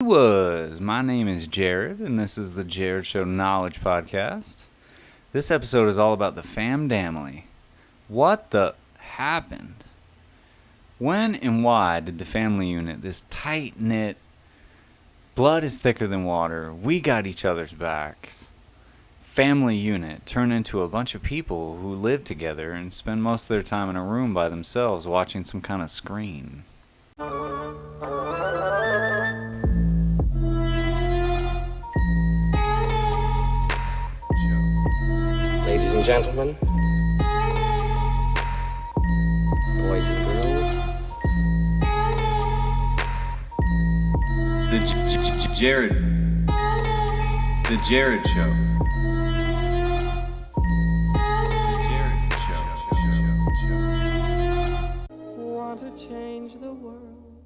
My name is Jared, and this is the Jared Show Knowledge Podcast. This episode is all about the famdamily. What the happened? When and why did the family unit, this tight-knit, blood is thicker than water, we got each other's backs, family unit turn into a bunch of people who live together and spend most of their time in a room by themselves watching some kind of screen? Ladies and gentlemen, boys and girls, The Jared Show. want to change the world.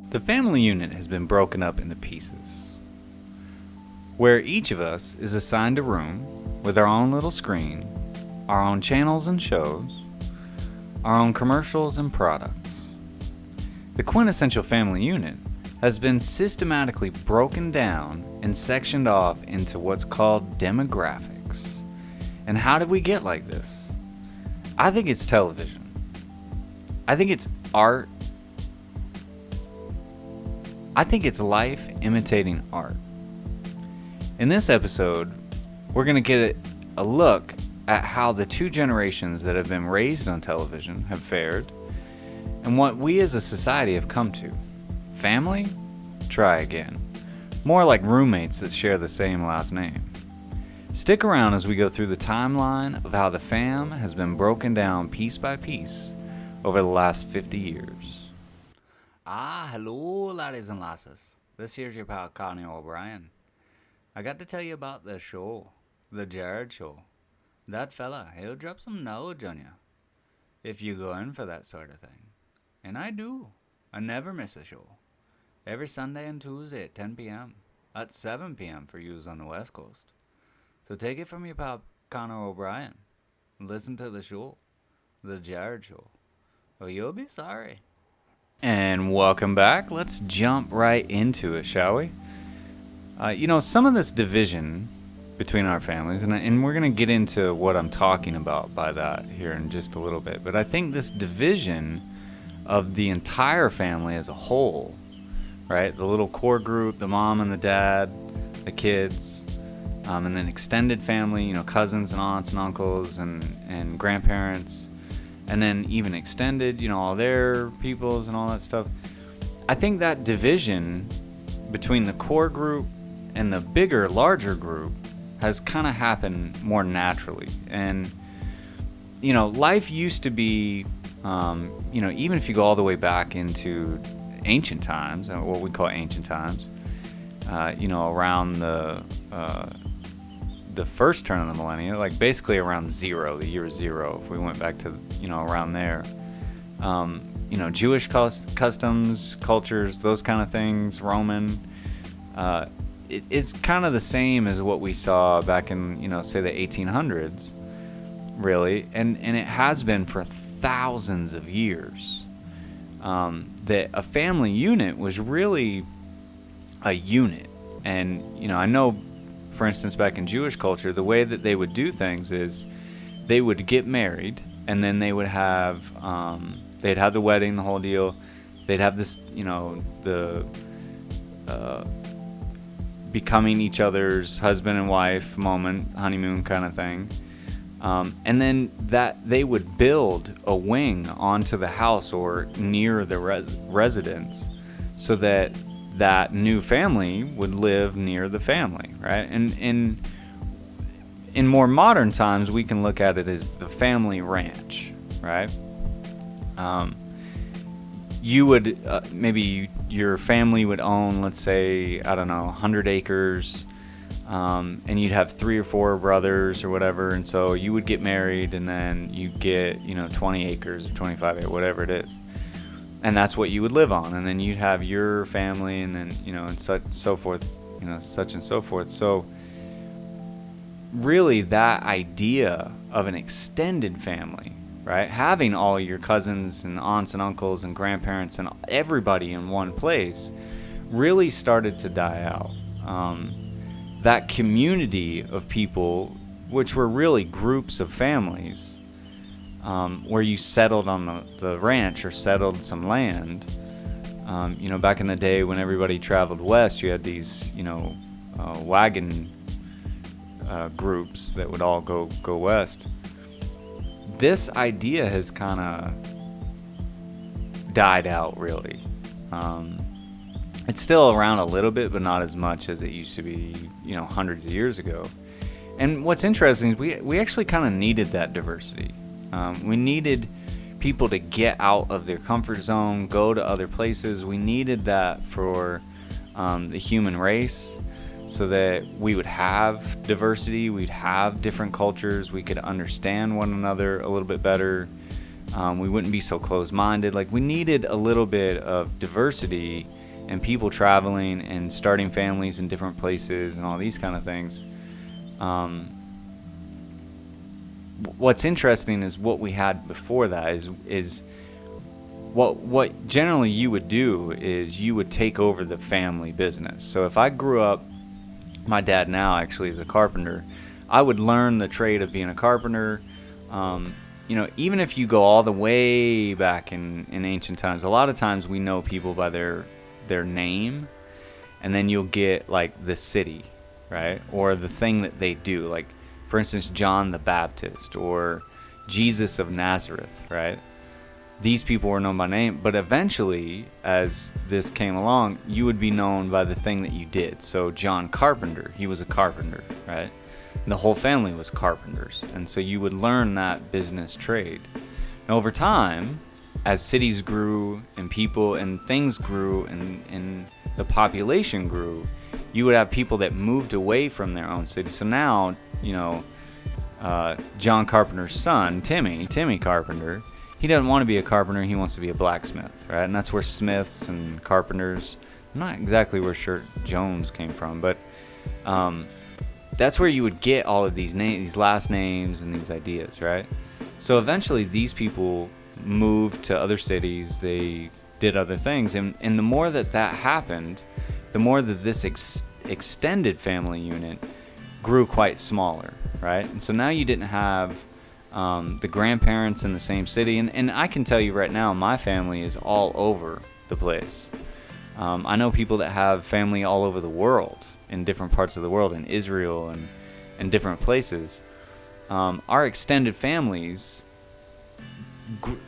The family unit has been broken up into pieces, where each of us is assigned a room with our own little screen, our own channels and shows, our own commercials and products. The quintessential family unit has been systematically broken down and sectioned off into what's called demographics. And how did we get like this? I think it's television. I think it's art. I think it's life imitating art. In this episode, we're going to get a look at how the two generations that have been raised on television have fared and what we as a society have come to. Family? Try again. More like roommates that share the same last name. Stick around as we go through the timeline of how the fam has been broken down piece by piece over the last 50 years. Hello, ladies and lasses. This here's your pal Connie O'Brien. I got to tell you about the show, The Jared Show. That fella, he'll drop some knowledge on you, if you go in for that sort of thing. And I do. I never miss a show. Every Sunday and Tuesday at 10 p.m. At 7 p.m. for yous on the West Coast. So take it from your pal Connor O'Brien. Listen to the show, The Jared Show, or you'll be sorry. And welcome back. Let's jump right into it, shall we? Some of this division between our families, and we're going to get into what I'm talking about by that here in just a little bit, but I think this division of the entire family as a whole, right? The little core group, the mom and the dad, the kids, and then extended family, cousins and aunts and uncles and grandparents, and then even extended, all their peoples and all that stuff. I think that division between the core group and the bigger, larger group has kind of happened more naturally. And, life used to be, even if you go all the way back into ancient times, what we call ancient times, around the first turn of the millennium, like basically around zero, the year zero, if we went back to, around there, Jewish customs, cultures, those kind of things, Roman, it's kind of the same as what we saw back in, say the 1800s, really, and it has been for thousands of years. That a family unit was really a unit. And, I know, for instance, back in Jewish culture, the way that they would do things is they would get married, and then they would have, they'd have the wedding, the whole deal. They'd have this, becoming each other's husband and wife moment, honeymoon kind of thing. And then that they would build a wing onto the house or near the residence so that that new family would live near the family, right? And in more modern times, we can look at it as the family ranch, right? You would, maybe your family would own, let's say, 100 acres, and you'd have 3 or 4 brothers or whatever, and so you would get married, and then you'd get, 20 acres or 25 acres, whatever it is. And that's what you would live on, and then you'd have your family, and then, and such and so forth, such and so forth. So really that idea of an extended family, right? Having all your cousins and aunts and uncles and grandparents and everybody in one place really started to die out. That community of people, which were really groups of families, where you settled on the ranch or settled some land. Back in the day when everybody traveled west, you had these, wagon groups that would all go west. This idea has kind of died out, really. It's still around a little bit, but not as much as it used to be, hundreds of years ago. And what's interesting is we actually kind of needed that diversity. We needed people to get out of their comfort zone, go to other places. We needed that for the human race, so that we would have diversity, we'd have different cultures, we could understand one another a little bit better. We wouldn't be so closed-minded. Like, we needed a little bit of diversity and people traveling and starting families in different places and all these kind of things. What's interesting is what we had before that is what generally you would do is you would take over the family business. So if I grew up, my dad now actually is a carpenter, I would learn the trade of being a carpenter. Even if you go all the way back in ancient times, a lot of times we know people by their name, and then you'll get like the city, right? Or the thing that they do. Like, for instance, John the Baptist or Jesus of Nazareth, right? These people were known by name, but eventually, as this came along, you would be known by the thing that you did. So John Carpenter, he was a carpenter, right? And the whole family was carpenters, and so you would learn that business trade. And over time, as cities grew and people and things grew and the population grew, you would have people that moved away from their own city. So now, John Carpenter's son, Timmy Carpenter, he doesn't want to be a carpenter, he wants to be a blacksmith, right? And that's where smiths and carpenters, I'm not exactly where Shirt Jones came from, but that's where you would get all of these names, these last names and these ideas, right? So eventually these people moved to other cities, they did other things, and the more that happened, the more that this extended family unit grew quite smaller, right? And so now you didn't have the grandparents in the same city, and I can tell you right now, my family is all over the place. I know people that have family all over the world, in different parts of the world, in Israel and different places. Our extended families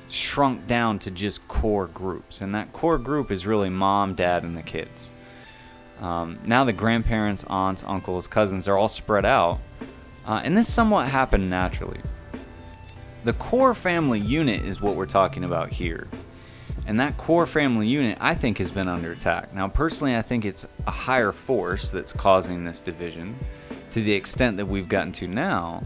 shrunk down to just core groups, and that core group is really mom, dad, and the kids. Now the grandparents, aunts, uncles, cousins are all spread out, and this somewhat happened naturally. The core family unit is what we're talking about here. And that core family unit, I think, has been under attack. Now, personally, I think it's a higher force that's causing this division to the extent that we've gotten to now.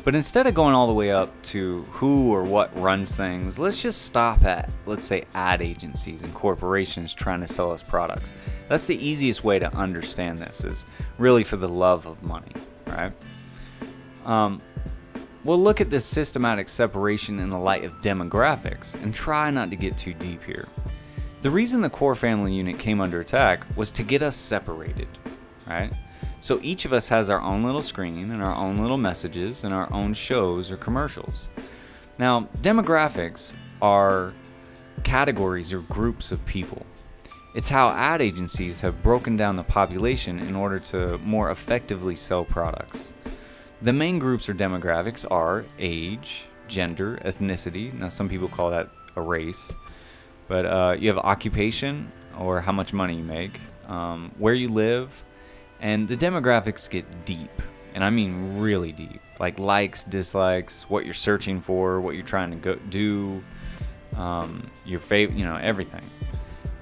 But instead of going all the way up to who or what runs things, let's just stop at, let's say, ad agencies and corporations trying to sell us products. That's the easiest way to understand this, is really for the love of money, right? We'll look at this systematic separation in the light of demographics and try not to get too deep here. The reason the core family unit came under attack was to get us separated, right? So each of us has our own little screen and our own little messages and our own shows or commercials. Now, demographics are categories or groups of people. It's how ad agencies have broken down the population in order to more effectively sell products. The main groups or demographics are age, gender, ethnicity. Now, some people call that a race. But you have occupation, or how much money you make, where you live, and the demographics get deep. And I mean really deep. Like likes, dislikes, what you're searching for, what you're trying to do, your favorite, everything.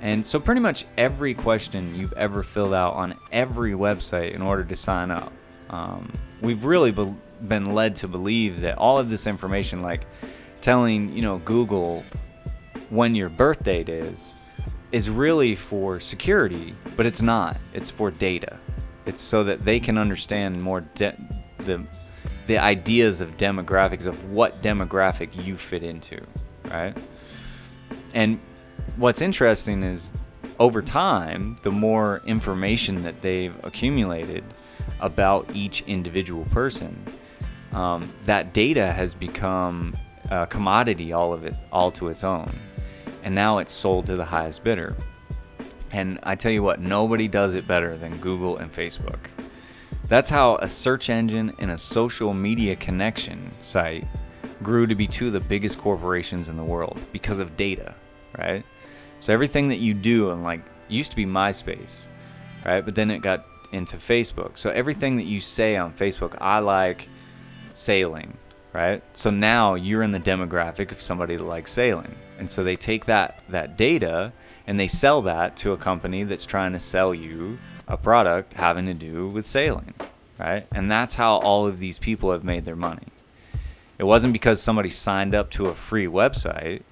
And so pretty much every question you've ever filled out on every website in order to sign up, we've really been led to believe that all of this information, like telling, Google when your birth date is really for security, but it's not. It's for data. It's so that they can understand more the ideas of demographics, of what demographic you fit into, right? And what's interesting is over time, the more information that they've accumulated about each individual person, that data has become a commodity, all to its own. And now it's sold to the highest bidder. And I tell you what, nobody does it better than Google and Facebook. That's how a search engine and a social media connection site grew to be two of the biggest corporations in the world because of data, right? So everything that you do, and like, used to be MySpace, right? But then it got into Facebook. So everything that you say on Facebook, I like sailing, right? So now you're in the demographic of somebody that likes sailing. And so they take that data and they sell that to a company that's trying to sell you a product having to do with sailing, right? And that's how all of these people have made their money. It wasn't because somebody signed up to a free website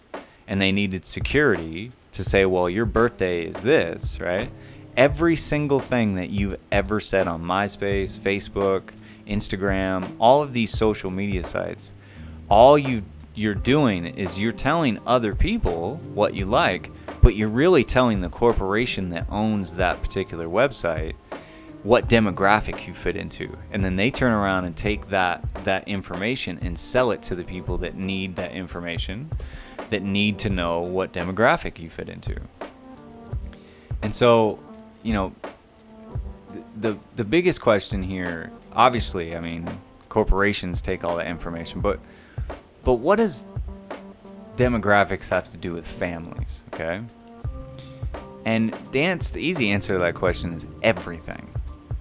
and they needed security to say, well, your birthday is this, right? Every single thing that you've ever said on MySpace, Facebook, Instagram, all of these social media sites, all you're doing is you're telling other people what you like, but you're really telling the corporation that owns that particular website what demographic you fit into. And then they turn around and take that information and sell it to the people that need that information, that need to know what demographic you fit into. And so, you know, the biggest question here, obviously, I mean, corporations take all that information, but what does demographics have to do with families, okay? And the easy answer to that question is everything.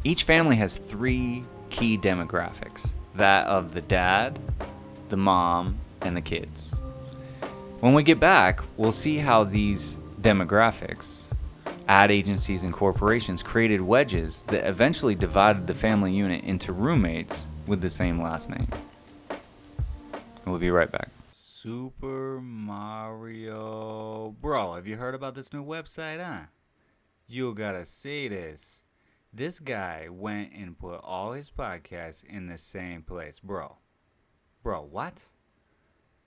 Each family has 3 key demographics: that of the dad, the mom, and the kids. When we get back, we'll see how these demographics, ad agencies, and corporations created wedges that eventually divided the family unit into roommates with the same last name. We'll be right back. Super Mario. Bro, have you heard about this new website, huh? You gotta see this. This guy went and put all his podcasts in the same place. Bro, what?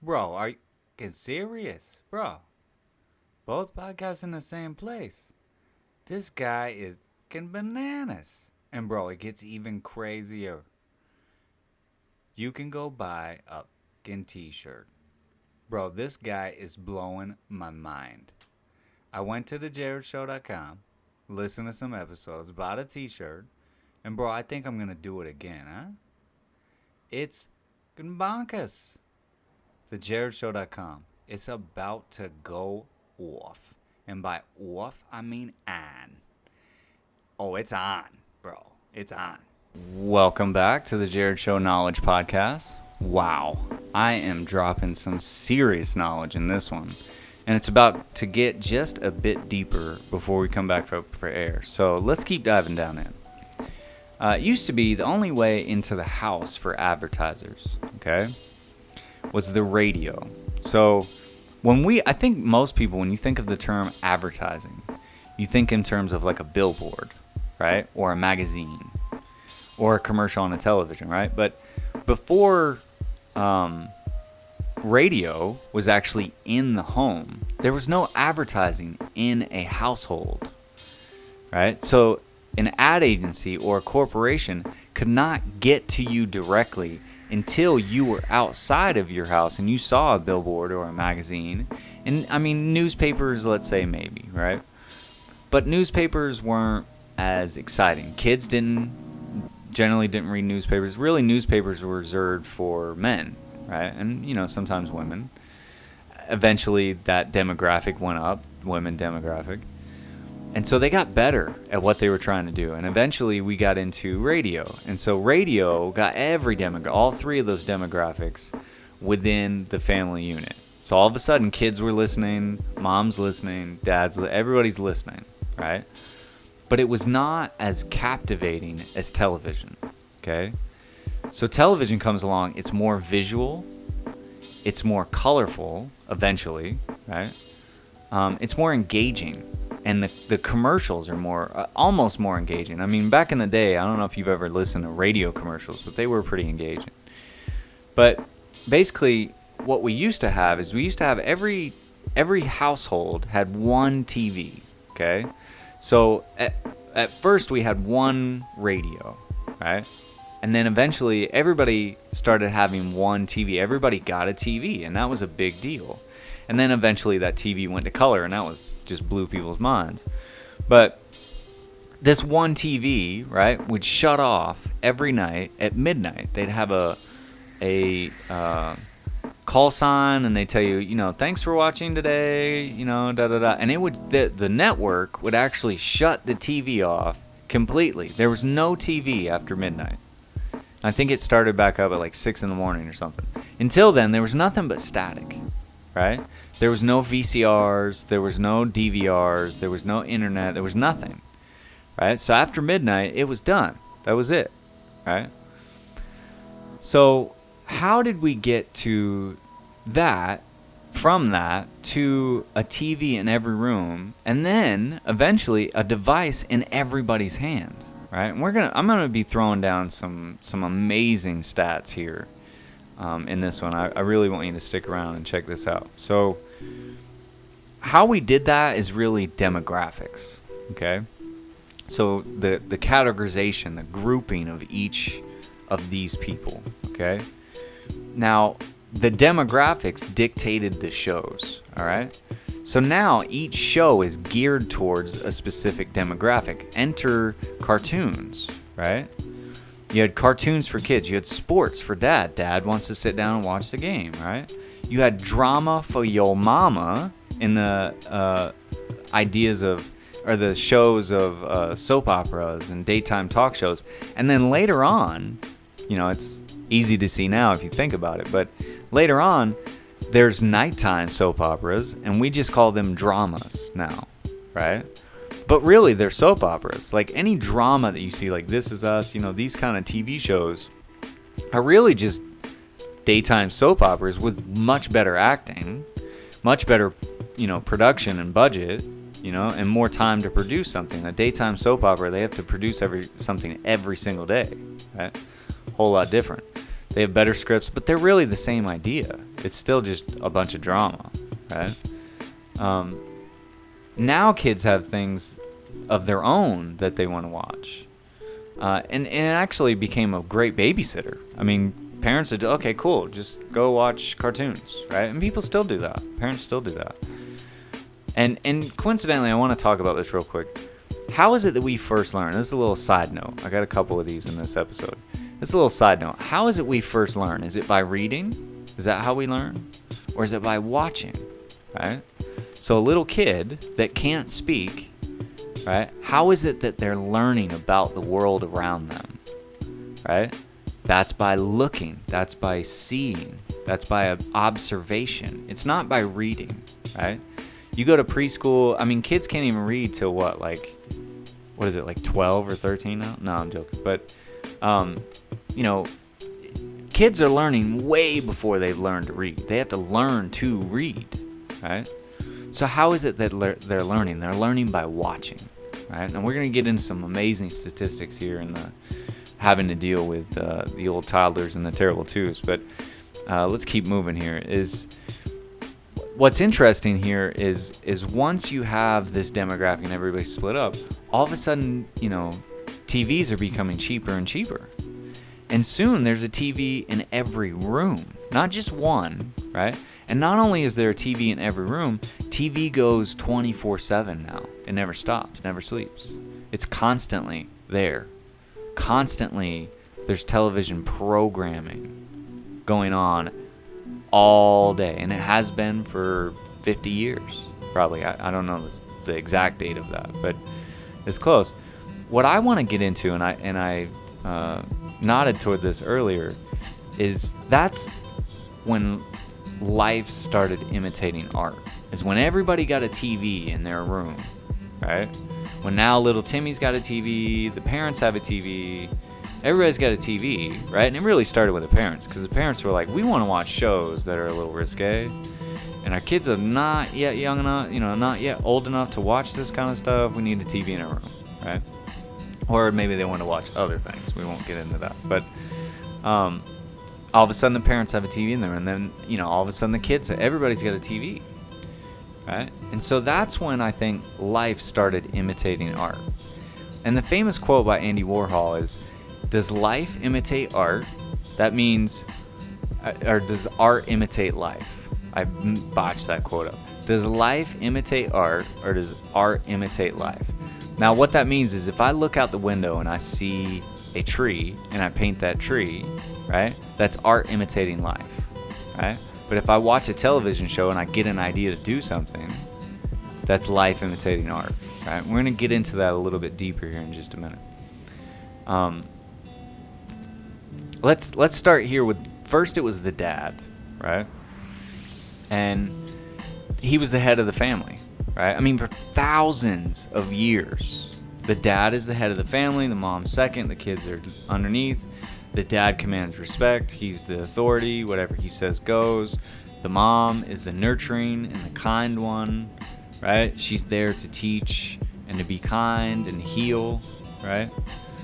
Bro, are you getting serious? Bro, both podcasts in the same place. This guy is getting bananas. And bro, it gets even crazier. You can go buy a fucking t-shirt. Bro, this guy is blowing my mind. I went to TheJarredShow.com, listened to some episodes, bought a t-shirt, and bro, I think I'm gonna do it again, huh? It's bonkers. TheJarredShow.com. It's about to go off. And by off, I mean on. Oh, it's on, bro. It's on. Welcome back to the Jared Show Knowledge Podcast. Wow. I am dropping some serious knowledge in this one. And it's about to get just a bit deeper before we come back for air. So let's keep diving down in. It used to be the only way into the house for advertisers, okay, was the radio. So I think most people, when you think of the term advertising, you think in terms of like a billboard, right? Or a magazine, or a commercial on a television, right? But before radio was actually in the home, there was no advertising in a household, right? So an ad agency or a corporation could not get to you directly until you were outside of your house and you saw a billboard or a magazine. And I mean, newspapers, let's say maybe, right? But newspapers weren't as exciting. Kids generally didn't read newspapers. Really, newspapers were reserved for men, right? And, you know, sometimes women. Eventually, that demographic went up, women demographic. And so they got better at what they were trying to do. And eventually we got into radio. And so radio got all 3 of those demographics within the family unit. So all of a sudden, kids were listening, mom's listening, everybody's listening, right? But it was not as captivating as television, okay? So television comes along, it's more visual, it's more colorful, eventually, right? It's more engaging. And the commercials are almost more engaging. I mean, back in the day, I don't know if you've ever listened to radio commercials, but they were pretty engaging. But basically, what we used to have is every household had one TV, Okay, so at first we had one radio, right? And then eventually everybody started having one TV. Everybody got a TV, and that was a big deal. And then eventually that TV went to color, and that was just blew people's minds. But this one TV, right, would shut off every night at midnight. They'd have a call sign, and they tell you, you know, thanks for watching today, you know, da da da. And it would the network would actually shut the TV off completely. There was no TV after midnight. I think it started back up at like 6 in the morning or something. Until then, there was nothing but static, right? There was no VCRs, there was no DVRs, there was no internet, there was nothing, right? So after midnight, it was done. That was it, right? So how did we get to that, from that, to a TV in every room, and then eventually a device in everybody's hand? Right, and I'm gonna be throwing down some amazing stats here in this one. I really want you to stick around and check this out. So, how we did that is really demographics. Okay, so the categorization, the grouping of each of these people. Okay, now the demographics dictated the shows. All right. So now each show is geared towards a specific demographic. Enter cartoons, right? You had cartoons for kids. You had sports for dad. Dad wants to sit down and watch the game, right? You had drama for your mama in the ideas of, or the shows of soap operas and daytime talk shows. And then later on, you know, it's easy to see now if you think about it, but later on, there's nighttime soap operas, and we just call them dramas now, right? But really, they're soap operas. Like any drama that you see, like This Is Us, you know, these kind of TV shows are really just daytime soap operas with much better acting, much better, you know, production and budget, you know, and more time to produce something. A daytime soap opera, they have to produce something every single day, right? Whole lot different. They have better scripts, but they're really the same idea. It's still just a bunch of drama, right? Now kids have things of their own that they want to watch. And it actually became a great babysitter. I mean, parents said, okay, cool, just go watch cartoons, right? And people still do that. Parents still do that. And coincidentally, I want to talk about this real quick. How is it that we first learn? This is a little side note. I got a couple of these in this episode. This is a little side note. How is it we first learn? Is it by reading? Is that how we learn? Or is it by watching, right? So a little kid that can't speak, right? How is it that they're learning about the world around them, right? That's by looking. That's by seeing. That's by observation. It's not by reading, right? You go to preschool. I mean, kids can't even read till what, like, what is it, like 12 or 13 now? No, I'm joking. But, you know, kids are learning way before they've learned to read. They have to learn to read, right? So how is it that they're learning? They're learning by watching, right? And we're going to get into some amazing statistics here in the having to deal with the old toddlers and the terrible twos. But let's keep moving here. What's interesting here is once you have this demographic and everybody's split up, all of a sudden, you know, TVs are becoming cheaper and cheaper. And soon there's a TV in every room, not just one, right? And not only is there a TV in every room, TV goes 24/7 now. It never stops, never sleeps. It's constantly there. Constantly there's television programming going on all day, and it has been for 50 years, probably. I don't know the exact date of that, but it's close. What I want to get into, and I nodded toward this earlier, is that's when life started imitating art. Is when everybody got a TV in their room, right? When now little Timmy's got a TV, the parents have a TV, everybody's got a TV, right? And it really started with the parents, because the parents were like, we want to watch shows that are a little risque, and our kids are not yet young enough, you know, not yet old enough to watch this kind of stuff. We need a TV in our room, right? Or maybe they want to watch other things. We won't get into that. But all of a sudden the parents have a TV in there, and then, you know, all of a sudden the kids, everybody's got a TV. right? And so that's when I think life started imitating art. And the famous quote by Andy Warhol is, does life imitate art? That means, or does art imitate life? I botched that quote up. Does life imitate art, or does art imitate life? Now what that means is if I look out the window and I see a tree and I paint that tree, right? That's art imitating life, right? But if I watch a television show and I get an idea to do something, that's life imitating art, right? We're going to get into that a little bit deeper here in just a minute. Let's start here with, first it was the dad, right? And he was the head of the family, right? I mean, for thousands of years, the dad is the head of the family, the mom's second, the kids are underneath. The dad commands respect, he's the authority, whatever he says goes. The mom is the nurturing and the kind one, right? She's there to teach and to be kind and heal, right?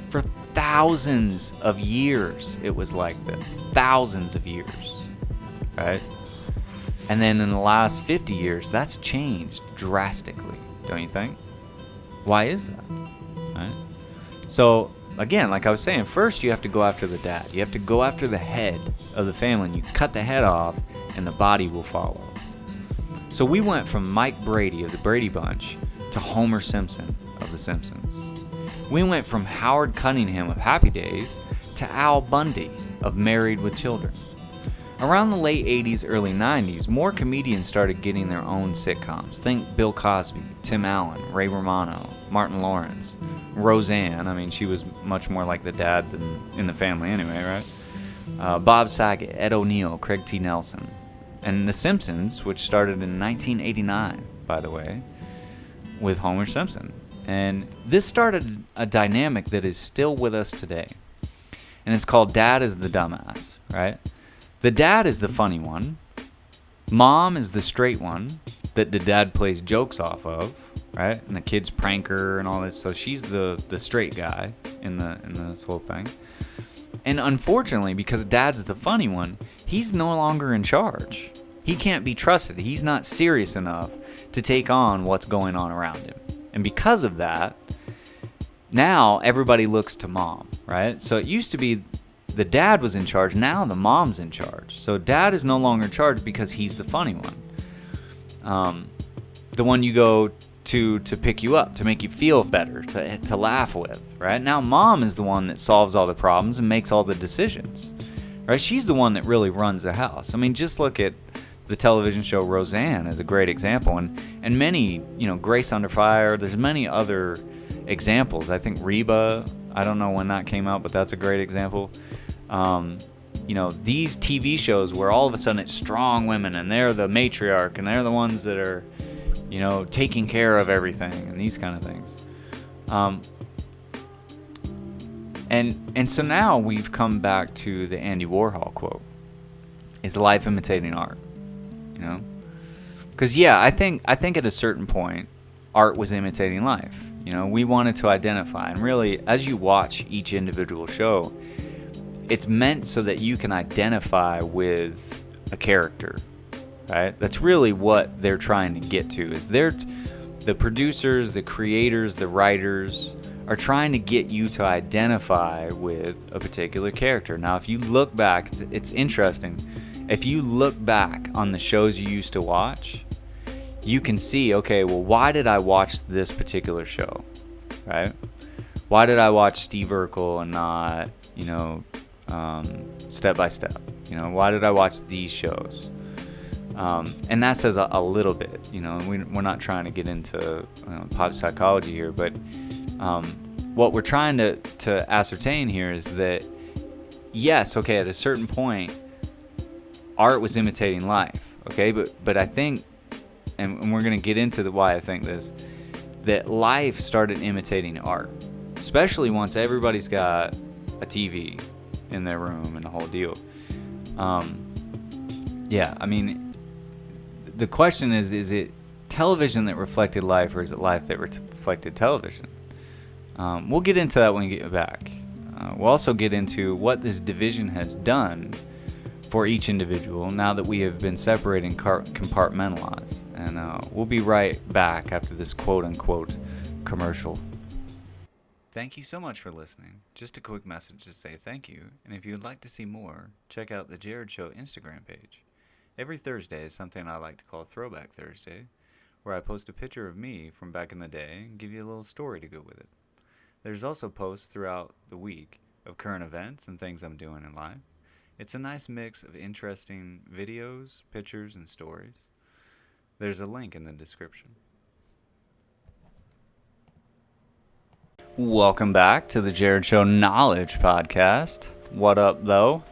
For thousands of years, it was like this. Thousands of years, right? And then in the last 50 years, that's changed drastically, don't you think? Why is that, right? So, again, like I was saying, first you have to go after the dad. You have to go after the head of the family, and you cut the head off, and the body will follow. So we went from Mike Brady of the Brady Bunch to Homer Simpson of The Simpsons. We went from Howard Cunningham of Happy Days to Al Bundy of Married with Children. Around the late 80s, early 90s, more comedians started getting their own sitcoms. Think Bill Cosby, Tim Allen, Ray Romano, Martin Lawrence, Roseanne. I mean, she was much more like the dad than in the family anyway, right? Bob Saget, Ed O'Neill, Craig T. Nelson. And The Simpsons, which started in 1989, by the way, with Homer Simpson. And this started a dynamic that is still with us today. And it's called Dad is the Dumbass, right? The dad is the funny one. Mom is the straight one that the dad plays jokes off of, right? And the kids prank her and all this. So she's the straight guy in this whole thing. And unfortunately, because dad's the funny one, he's no longer in charge. He can't be trusted. He's not serious enough to take on what's going on around him. And because of that, now everybody looks to mom, right? So it used to be the dad was in charge, now the mom's in charge. So dad is no longer in charge because he's the funny one. The one you go to pick you up, to make you feel better, to laugh with, right? Now mom is the one that solves all the problems and makes all the decisions, right? She's the one that really runs the house. I mean, just look at the television show Roseanne as a great example, and many, Grace Under Fire, there's many other examples. I think Reba, I don't know when that came out, but that's a great example. These TV shows where all of a sudden it's strong women and they're the matriarch and they're the ones that are, taking care of everything and these kind of things. And so now we've come back to the Andy Warhol quote. Is life imitating art? Because I think at a certain point, art was imitating life. We wanted to identify, and really, as you watch each individual show, it's meant so that you can identify with a character, right? That's really what they're trying to get to. Is the producers, the creators, the writers are trying to get you to identify with a particular character. Now, if you look back, it's interesting. If you look back on the shows you used to watch, you can see, okay, well, why did I watch this particular show, right? Why did I watch Steve Urkel and not, Step by Step? Why did I watch these shows? And that says a little bit, we're not trying to get into pop psychology here, but what we're trying to ascertain here is that, yes, okay, at a certain point, art was imitating life, okay, but I think, and we're going to get into why I think this, that life started imitating art, especially once everybody's got a TV in their room and the whole deal. The question is it television that reflected life, or is it life that reflected television? We'll get into that when we get back. We'll also get into what this division has done for each individual now that we have been separated and compartmentalized. and we'll be right back after this quote-unquote commercial. Thank you so much for listening. Just a quick message to say thank you, and if you would like to see more, check out the Jared Show Instagram page. Every Thursday is something I like to call Throwback Thursday, where I post a picture of me from back in the day and give you a little story to go with it. There's also posts throughout the week of current events and things I'm doing in life. It's a nice mix of interesting videos, pictures, and stories. There's a link in the description. Welcome back to the Jared Show Knowledge Podcast. What up, though?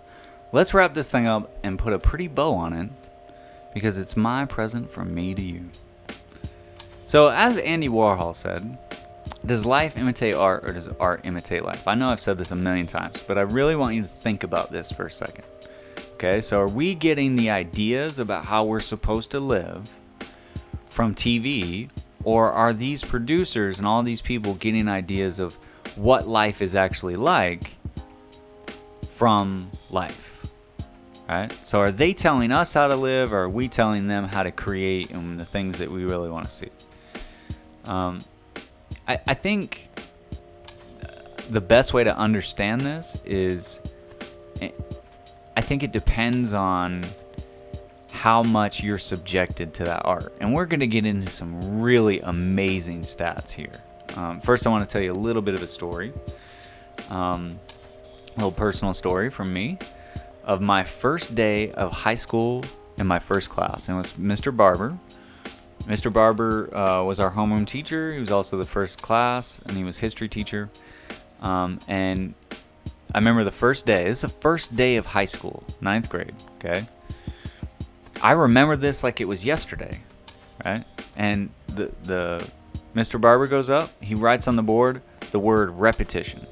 Let's wrap this thing up and put a pretty bow on it, because it's my present from me to you. So, as Andy Warhol said, does life imitate art, or does art imitate life? I know I've said this a million times, but I really want you to think about this for a second. Okay, so are we getting the ideas about how we're supposed to live from TV, or are these producers and all these people getting ideas of what life is actually like from life? Right? So are they telling us how to live, or are we telling them how to create and the things that we really want to see? I think the best way to understand this is, I think it depends on how much you're subjected to that art. And we're going to get into some really amazing stats here. First, I want to tell you a little bit of a story, a little personal story from me of my first day of high school in my first class. And it was Mr. Barber. Mr. Barber was our homeroom teacher. He was also the first class, and he was history teacher. And I remember the first day. This is the first day of high school, 9th grade, okay? I remember this like it was yesterday, right? And the Mr. Barber goes up. He writes on the board the word repetition.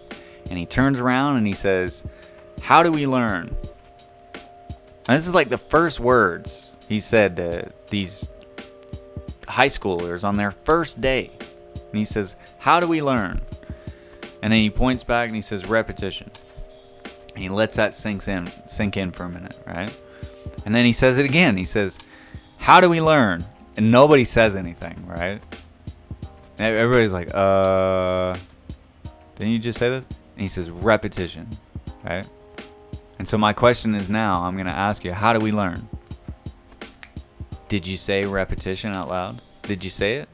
And he turns around and he says, "How do we learn?" And this is like the first words he said to these high schoolers on their first day. And he says, "How do we learn?" And then he points back and he says, "Repetition." And he lets that sink in for a minute, right? And then he says it again. He says, "How do we learn?" And nobody says anything, right? Everybody's like, didn't you just say this? And he says, "Repetition," right? And so my question is now, I'm going to ask you, how do we learn? Did you say repetition out loud? Did you say it?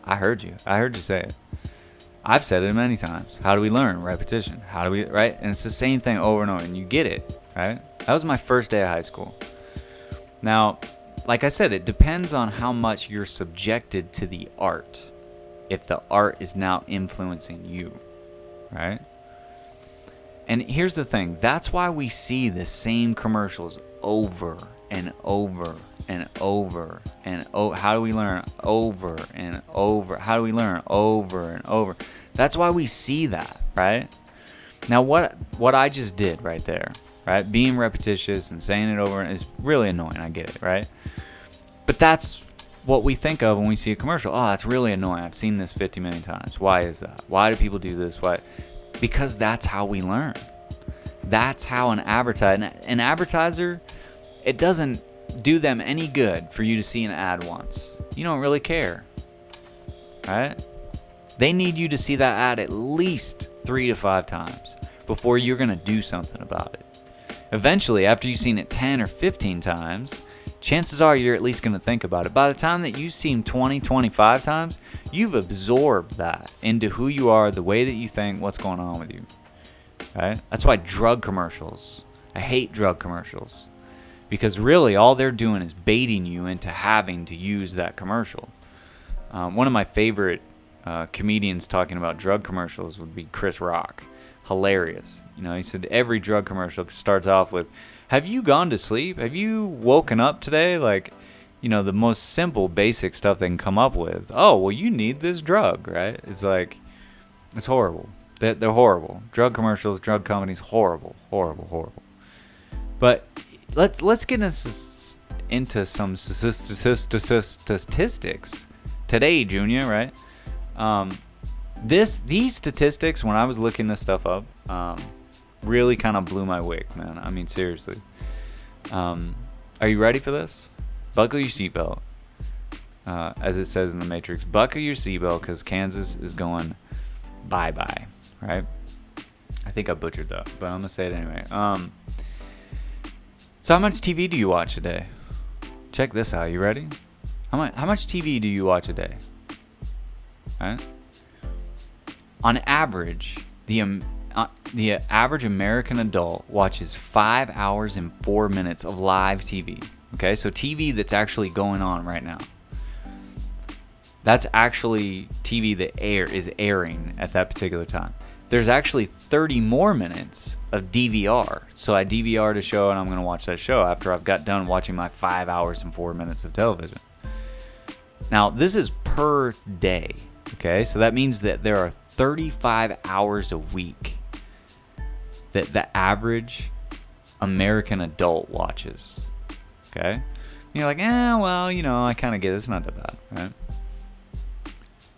I heard you. I heard you say it. I've said it many times. How do we learn? Repetition. How do we, right? And it's the same thing over and over, and you get it, right? That was my first day of high school. Now, like I said, it depends on how much you're subjected to the art, if the art is now influencing you, right? And here's the thing. That's why we see the same commercials over and over and over and over. How do we learn? Over and over. How do we learn? Over and over. That's why we see that, right? Now, what I just did right there, right? Being repetitious and saying it over is really annoying. I get it, right? But that's what we think of when we see a commercial. Oh, that's really annoying. I've seen this 50 million times. Why is that? Why do people do this? Why? Because that's how we learn. That's how an advertiser, it doesn't do them any good for you to see an ad once. You don't really care, right? They need you to see that ad at least 3 to 5 times before you're going to do something about it. Eventually, after you've seen it 10 or 15 times, chances are you're at least going to think about it. By the time that you've seen 20, 25 times, you've absorbed that into who you are, the way that you think, what's going on with you. Right? That's why drug commercials, I hate drug commercials. Because really all they're doing is baiting you into having to use that commercial. One of my favorite comedians talking about drug commercials would be Chris Rock. Hilarious. You know, he said every drug commercial starts off with, "Have you gone to sleep? Have you woken up today?" Like, you know, the most simple, basic stuff they can come up with. Oh, well, you need this drug, right? It's like, it's horrible. They're horrible. Drug commercials, drug companies, horrible, horrible, horrible. But let's get into some statistics today, Junior, right? These statistics, when I was looking this stuff up, really kind of blew my wig, man. I mean, seriously. Are you ready for this? Buckle your seatbelt. as it says in the Matrix, buckle your seatbelt because Kansas is going bye-bye, right? I think I butchered that, but I'm going to say it anyway. So how much TV do you watch a day? Check this out. You ready? How much TV do you watch a day? Right? On average, the average American adult watches 5 hours and 4 minutes of live TV. Okay, so TV that's actually going on right now. That's actually TV that is airing at that particular time. There's actually 30 more minutes of DVR. So I DVR'd a show and I'm going to watch that show after I've got done watching my 5 hours and 4 minutes of television. Now, this is per day. Okay, so that means that there are 35 hours a week that the average American adult watches. Okay? And you're like, well, I kind of get it. It's not that bad, right?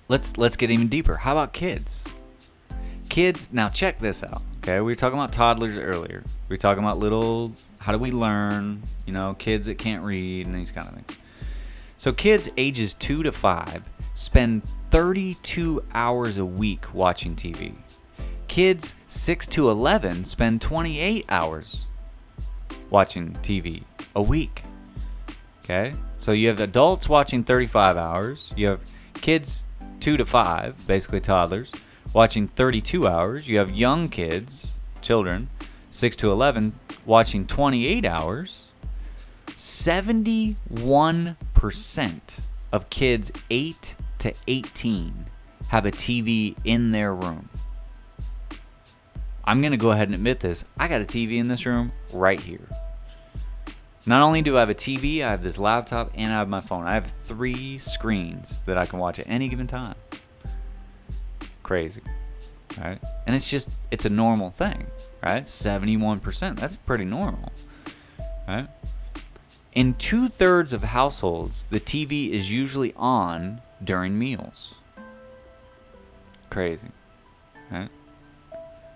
Let's get even deeper. How about kids? Kids, now check this out. Okay, we were talking about toddlers earlier. We were talking about how do we learn, kids that can't read and these kind of things. So kids ages 2 to 5 spend 32 hours a week watching TV. Kids 6 to 11 spend 28 hours watching TV a week. Okay? So you have adults watching 35 hours. You have kids 2 to 5, basically toddlers, watching 32 hours. You have young kids, children, 6 to 11, watching 28 hours. 71% of kids 8 to 18 have a TV in their room. I'm going to go ahead and admit this. I got a TV in this room right here. Not only do I have a TV, I have this laptop, and I have my phone. I have 3 screens that I can watch at any given time. Crazy, right? And it's a normal thing, right? 71%. That's pretty normal, right? In 2/3 of households, the TV is usually on during meals. Crazy, right?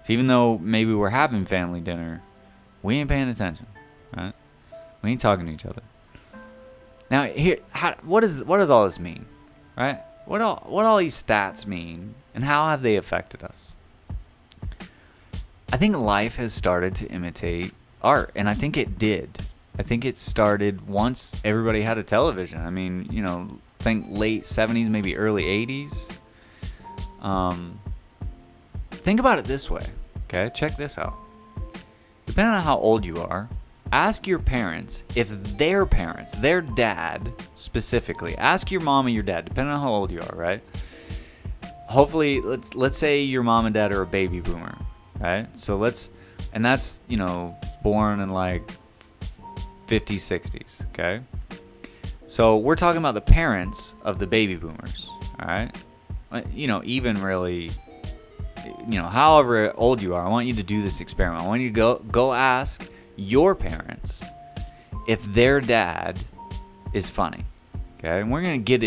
So even though maybe we're having family dinner, we ain't paying attention, right? We ain't talking to each other. Now, what does all this mean, right? What all these stats mean, and how have they affected us? I think life has started to imitate art, and I think it did. I think it started once everybody had a television. I mean, think late 70s, maybe early 80s. Think about it this way, okay? Check this out. Depending on how old you are, ask your parents if their parents, their dad specifically, ask your mom and your dad, depending on how old you are, right? Hopefully, let's say your mom and dad are a baby boomer, right? So that's, born in like 50s, 60s, okay? So we're talking about the parents of the baby boomers, all right? Even really, however old you are, I want you to do this experiment. I want you to go ask your parents if their dad is funny, okay? And we're gonna get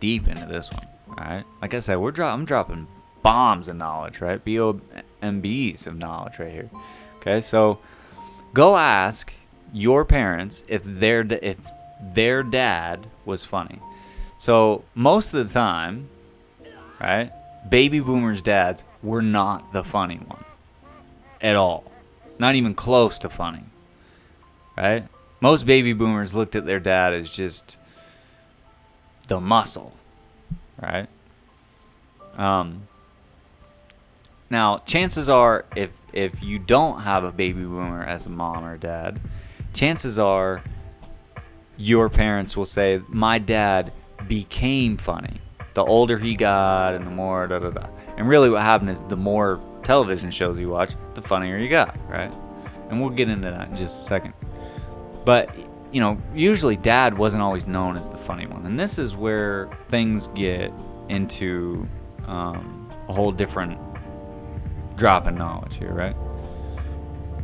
deep into this one, all right? Like I said, I'm dropping bombs of knowledge, right? BOMBs of knowledge right here, okay? So go ask your parents if their dad was funny. So most of the time, right, baby boomers' dads were not the funny one at all. Not even close to funny, right? Most baby boomers looked at their dad as just the muscle, right? Now, chances are, if you don't have a baby boomer as a mom or dad, chances are your parents will say, my dad became funny. The older he got and the more da-da-da. And really what happened is the more television shows you watch, the funnier you got, right? And we'll get into that in just a second. But, usually dad wasn't always known as the funny one. And this is where things get into a whole different drop in knowledge here, right?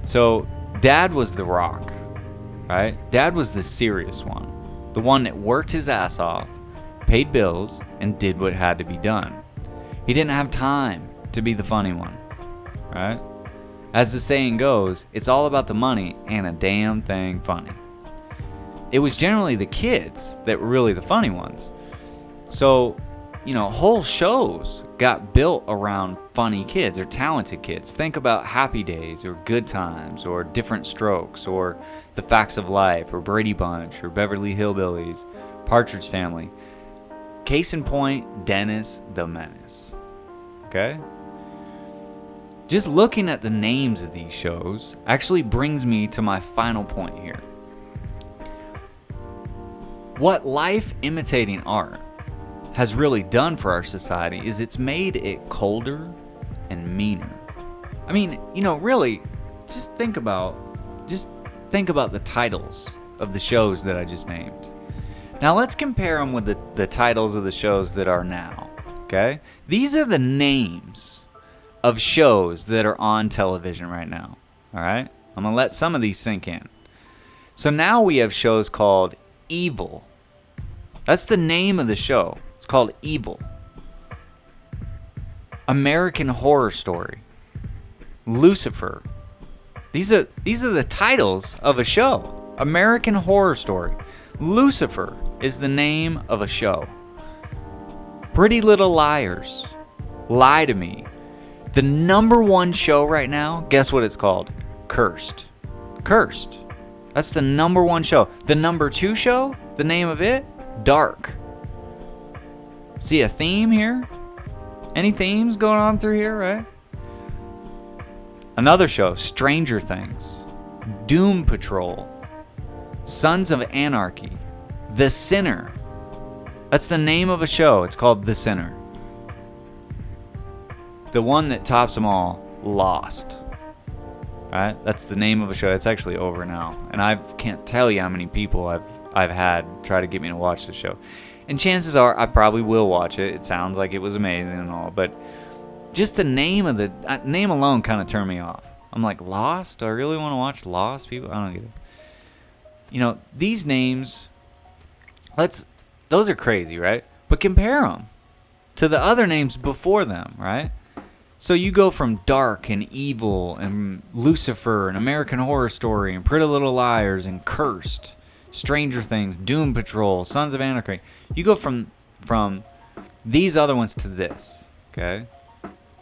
So dad was the rock, right? Dad was the serious one. The one that worked his ass off, paid bills, and did what had to be done. He didn't have time to be the funny one, right? As the saying goes, it's all about the money and a damn thing funny. It was generally the kids that were really the funny ones. So, whole shows got built around funny kids or talented kids. Think about Happy Days or Good Times or Different Strokes or The Facts of Life or Brady Bunch or Beverly Hillbillies, Partridge Family. Case in point, Dennis the Menace. Okay? Just looking at the names of these shows actually brings me to my final point here. What life imitating art has really done for our society is it's made it colder and meaner. I mean, really, just think about the titles of the shows that I just named. Now let's compare them with the titles of the shows that are now, okay? These are the names of shows that are on television right now, all right? I'm going to let some of these sink in. So now we have shows called Evil. That's the name of the show. It's called Evil. American Horror Story. Lucifer. These are the titles of a show. American Horror Story. Lucifer is the name of a show. Pretty Little Liars. Lie to Me. The number one show right now, guess what it's called? Cursed. Cursed. That's the number one show. The number two show, the name of it, Dark. See a theme here? Any themes going on through here, right? Another show, Stranger Things. Doom Patrol. Sons of Anarchy. The Sinner. That's the name of a show. It's called The Sinner. The one that tops them all, Lost. Right? That's the name of a show. It's actually over now. And I can't tell you how many people I've had try to get me to watch the show. And chances are I probably will watch it. It sounds like it was amazing and all, but just the name of the name alone kind of turned me off. I'm like, Lost? Do I really want to watch Lost? People, I don't get it. These names, those are crazy, right? But compare them to the other names before them, right? So you go from Dark and Evil and Lucifer and American Horror Story and Pretty Little Liars and Cursed, Stranger Things, Doom Patrol, Sons of Anarchy. You go from these other ones to this, okay?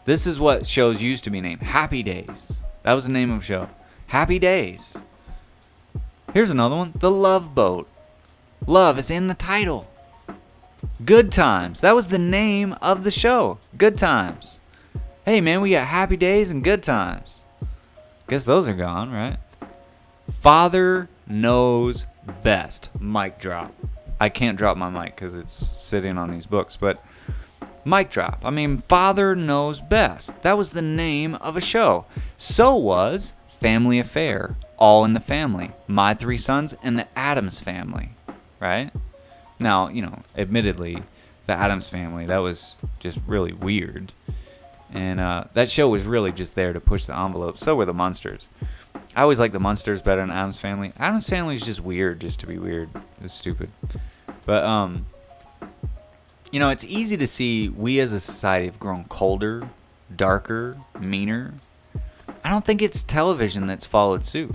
This is what shows used to be named. Happy Days. That was the name of the show. Happy Days. Here's another one. The Love Boat. Love is in the title. Good Times. That was the name of the show. Good Times. Hey, man, we got Happy Days and Good Times. Guess those are gone, right? Father Knows Best. Mic drop. I can't drop my mic because it's sitting on these books, but mic drop. I mean, Father Knows Best. That was the name of a show. So was Family Affair. All in the Family. My Three Sons and the Addams Family. Right? Now, admittedly, the Addams Family, that was just really weird. And that show was really just there to push the envelope. So were the Munsters. I always like the Munsters better than Addams Family. Addams Family is just weird just to be weird. It's stupid. But, it's easy to see we as a society have grown colder, darker, meaner. I don't think it's television that's followed suit.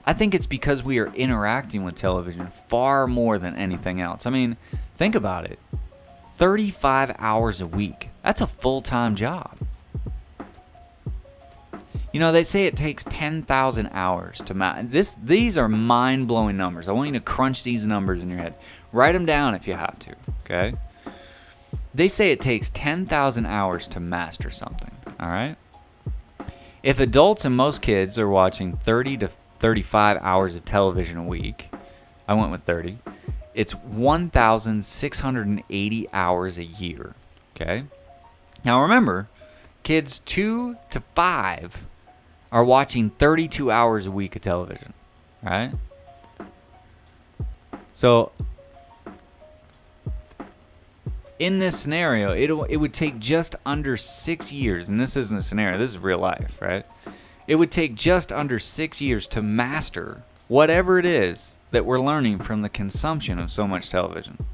I think it's because we are interacting with television far more than anything else. I mean, think about it. 35 hours a week. That's a full-time job. They say it takes 10,000 hours to these are mind-blowing numbers. I want you to crunch these numbers in your head. Write them down if you have to, okay? They say it takes 10,000 hours to master something, all right? If adults and most kids are watching 30 to 35 hours of television a week, I went with 30, it's 1,680 hours a year, okay? Now remember, kids 2 to 5 are watching 32 hours a week of television, right? So in this scenario, it would take just under 6 years, and this isn't a scenario, this is real life, right? It would take just under 6 years to master whatever it is that we're learning from the consumption of so much television.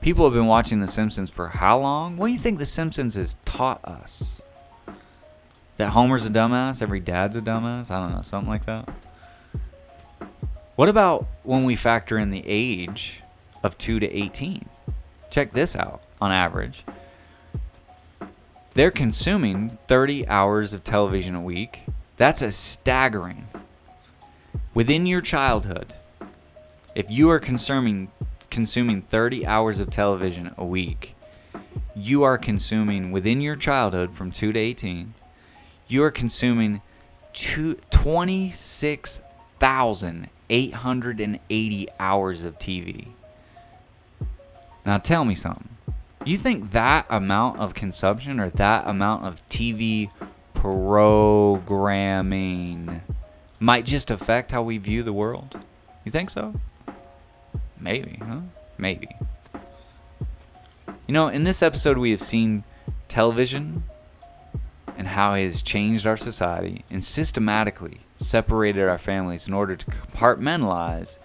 People have been watching The Simpsons for how long? What do you think The Simpsons has taught us? That Homer's a dumbass, every dad's a dumbass? I don't know, something like that. What about when we factor in the age of 2 to 18? check this out, on average, they're consuming 30 hours of television a week. That's a staggering. Within your childhood, if you are consuming 30 hours of television a week, you are consuming, within your childhood from 2 to 18, you are consuming 26,880 hours of TV. Now tell me something. You think that amount of consumption or that amount of TV programming might just affect how we view the world? You think so? Maybe, huh? Maybe. You know, in this episode we have seen television and how it has changed our society and systematically separated our families in order to compartmentalize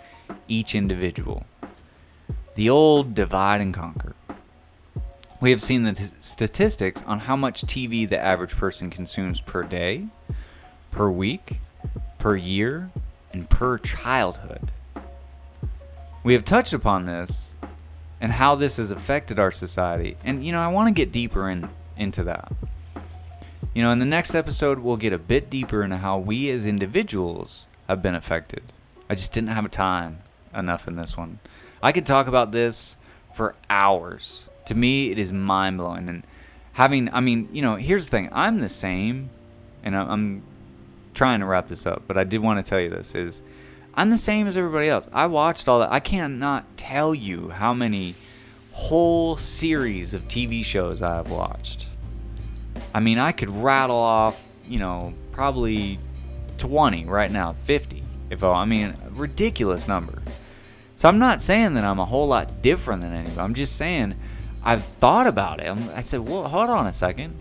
each individual. The old divide and conquer. We have seen the statistics on how much TV the average person consumes per day, per week, per year, and per childhood. We have touched upon this and how this has affected our society. And, you know, I want to get deeper into that. You know, in the next episode, we'll get a bit deeper into how we as individuals have been affected. I just didn't have time enough in this one. I could talk about this for hours. To me, it is mind-blowing. And here's the thing. I'm the same, and I'm trying to wrap this up, but I did want to tell you this, is I'm the same as everybody else. I watched all that. I cannot tell you how many whole series of TV shows I have watched. I mean, I could rattle off, probably 20 right now, 50. Ridiculous number. So I'm not saying that I'm a whole lot different than anybody. I'm just saying I've thought about it. I said, well, hold on a second.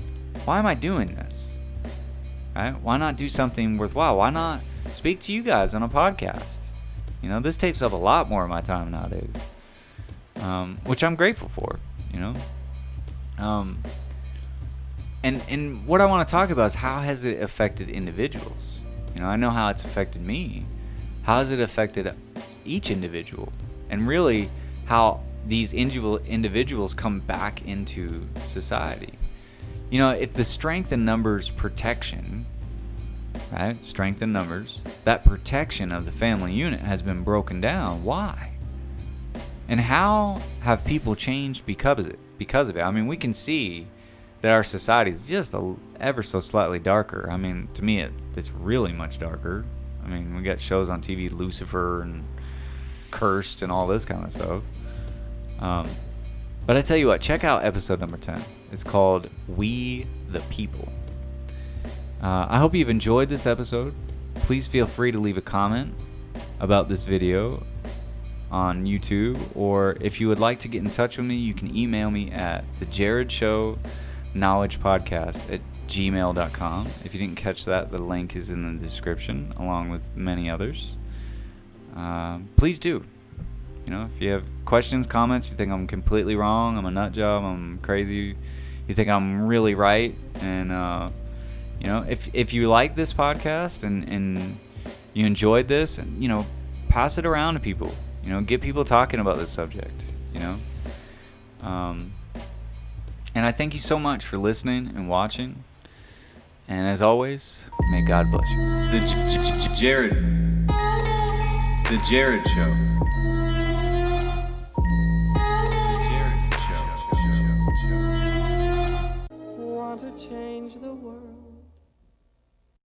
Why am I doing this? Right? Why not do something worthwhile? Why not speak to you guys on a podcast? This takes up a lot more of my time nowadays, which I'm grateful for, And what I want to talk about is how has it affected individuals? I know how it's affected me. How has it affected each individual? And really how these individuals come back into society. If the strength in numbers protection, right? Strength in numbers, that protection of the family unit has been broken down. Why? And how have people changed because of it? I mean, we can see that our society is just ever so slightly darker. I mean, to me, it's really much darker. I mean, we got shows on TV, Lucifer and Cursed and all this kind of stuff. But I tell you what, check out episode number 10. It's called We the People. I hope you've enjoyed this episode. Please feel free to leave a comment about this video on YouTube, or if you would like to get in touch with me, you can email me at TheJarredShow KnowledgePodcast@gmail.com. If you didn't catch that, the link is in the description, along with many others. Please do. If you have questions, comments, you think I'm completely wrong, I'm a nut job, I'm crazy, you think I'm really right, and if you like this podcast and you enjoyed this, and pass it around to people. Get people talking about this subject. And I thank you so much for listening and watching. And as always, may God bless you. The Jared Show.